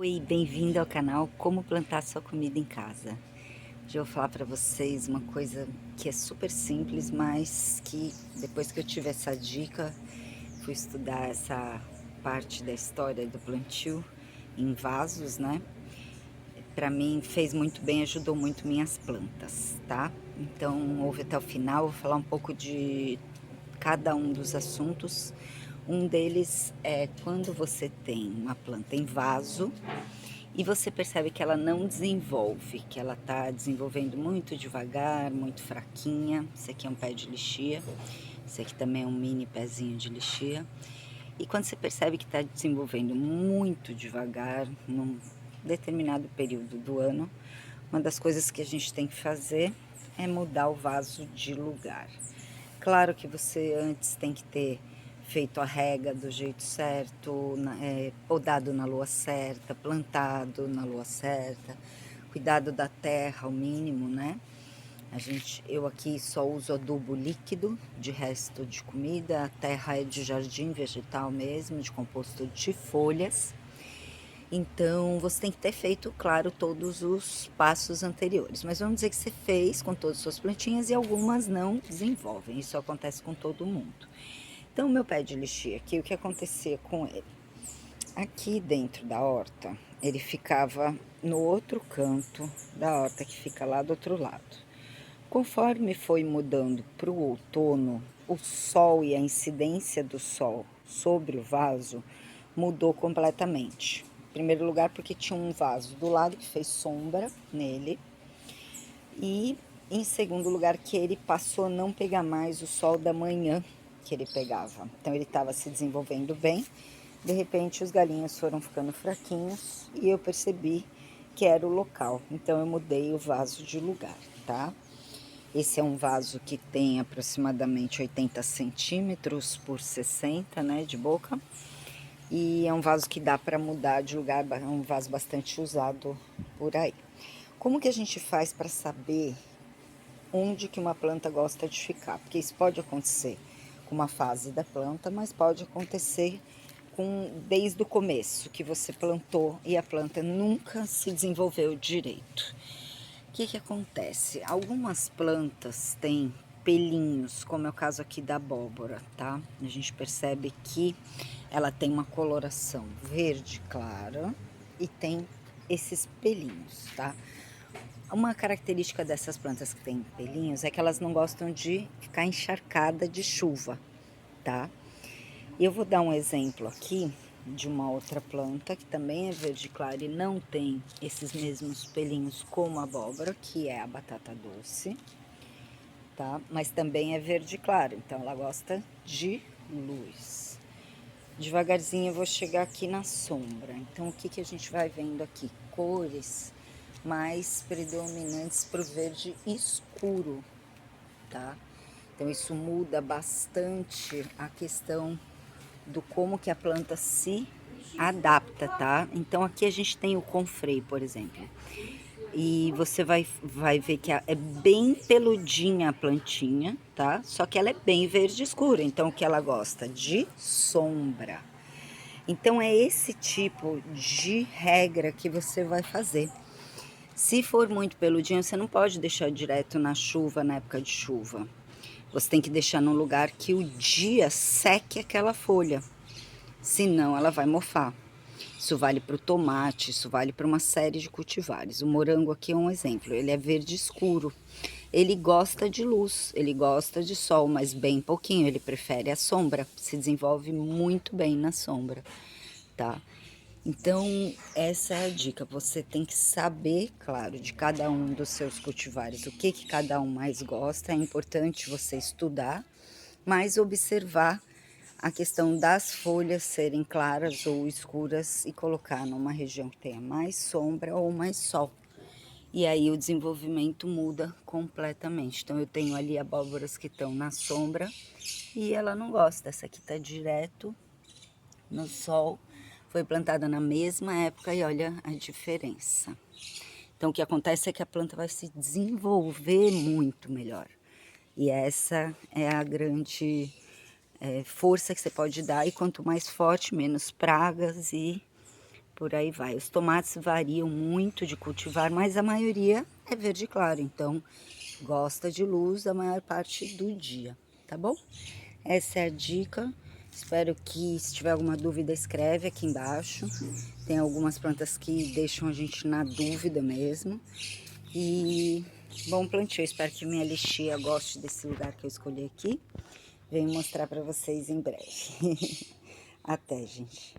Oi, bem-vindo ao canal Como Plantar Sua Comida em Casa. Hoje eu vou falar para vocês uma coisa que é super simples, mas que depois que eu tive essa dica, fui estudar essa parte da história do plantio em vasos, né? Para mim fez muito bem, ajudou muito minhas plantas, tá? Então ouve até o final, vou falar um pouco de cada um dos assuntos. Um deles é quando você tem uma planta em vaso e você percebe que ela não desenvolve, que ela está desenvolvendo muito devagar, muito fraquinha. Esse aqui é um pé de lixia, esse aqui também é um mini pezinho de lixia. E quando você percebe que está desenvolvendo muito devagar, num determinado período do ano, uma das coisas que a gente tem que fazer é mudar o vaso de lugar. Claro que você antes tem que ter feito a rega do jeito certo, podado na lua certa, plantado na lua certa, cuidado da terra ao mínimo, né? Eu aqui só uso adubo líquido de resto de comida, a terra é de jardim vegetal mesmo, de composto de folhas. Então você tem que ter feito, claro, todos os passos anteriores. Mas vamos dizer que você fez com todas as suas plantinhas e algumas não desenvolvem. Isso acontece com todo mundo. Então, o meu pé de lixia aqui, o que acontecia com ele? Aqui dentro da horta, ele ficava no outro canto da horta, que fica lá do outro lado. Conforme foi mudando para o outono, o sol e a incidência do sol sobre o vaso mudou completamente. Em primeiro lugar, porque tinha um vaso do lado que fez sombra nele, e em segundo lugar, que ele passou a não pegar mais o sol da manhã que ele pegava. Então ele estava se desenvolvendo bem. De repente os galinhos foram ficando fraquinhos e eu percebi que era o local. Então eu mudei o vaso de lugar, tá? Esse é um vaso que tem aproximadamente 80 centímetros por 60, né, de boca. E é um vaso que dá para mudar de lugar, é um vaso bastante usado por aí. Como que a gente faz para saber onde que uma planta gosta de ficar? Porque isso pode acontecer com uma fase da planta, mas pode acontecer desde o começo, que você plantou e a planta nunca se desenvolveu direito. O que que acontece? Algumas plantas têm pelinhos, como é o caso aqui da abóbora, tá? A gente percebe que ela tem uma coloração verde clara e tem esses pelinhos, tá? Uma característica dessas plantas que têm pelinhos é que elas não gostam de ficar encharcada de chuva, tá? E eu vou dar um exemplo aqui de uma outra planta que também é verde claro e não tem esses mesmos pelinhos como a abóbora, que é a batata doce, tá? Mas também é verde claro, então ela gosta de luz. Devagarzinho eu vou chegar aqui na sombra. Então o que que a gente vai vendo aqui? Cores mais predominantes para o verde escuro, tá? Então isso muda bastante a questão do como que a planta se adapta, tá? Então aqui a gente tem o confrei, por exemplo. E você vai ver que é bem peludinha a plantinha, tá? Só que ela é bem verde escura, então o que ela gosta? De sombra. Então é esse tipo de regra que você vai fazer. Se for muito peludinho, você não pode deixar direto na chuva, na época de chuva. Você tem que deixar num lugar que o dia seque aquela folha, senão ela vai mofar. Isso vale para o tomate, isso vale para uma série de cultivares. O morango aqui é um exemplo, ele é verde escuro. Ele gosta de luz, ele gosta de sol, mas bem pouquinho, ele prefere a sombra, se desenvolve muito bem na sombra, tá? Então, essa é a dica, você tem que saber, claro, de cada um dos seus cultivares, o que que cada um mais gosta, é importante você estudar, mas observar a questão das folhas serem claras ou escuras e colocar numa região que tenha mais sombra ou mais sol. E aí o desenvolvimento muda completamente. Então eu tenho ali abóboras que estão na sombra e ela não gosta. Essa aqui está direto no sol, foi plantada na mesma época e olha a diferença. Então o que acontece é que a planta vai se desenvolver muito melhor. E essa é a grande força que você pode dar, e quanto mais forte, menos pragas e por aí vai. Os tomates variam muito de cultivar, mas a maioria é verde claro, então gosta de luz a maior parte do dia, tá bom? Essa é a dica. Espero que, se tiver alguma dúvida, escreve aqui embaixo. Tem algumas plantas que deixam a gente na dúvida mesmo. E bom plantio. Espero que minha lixia goste desse lugar que eu escolhi aqui. Venho mostrar para vocês em breve. Até, gente.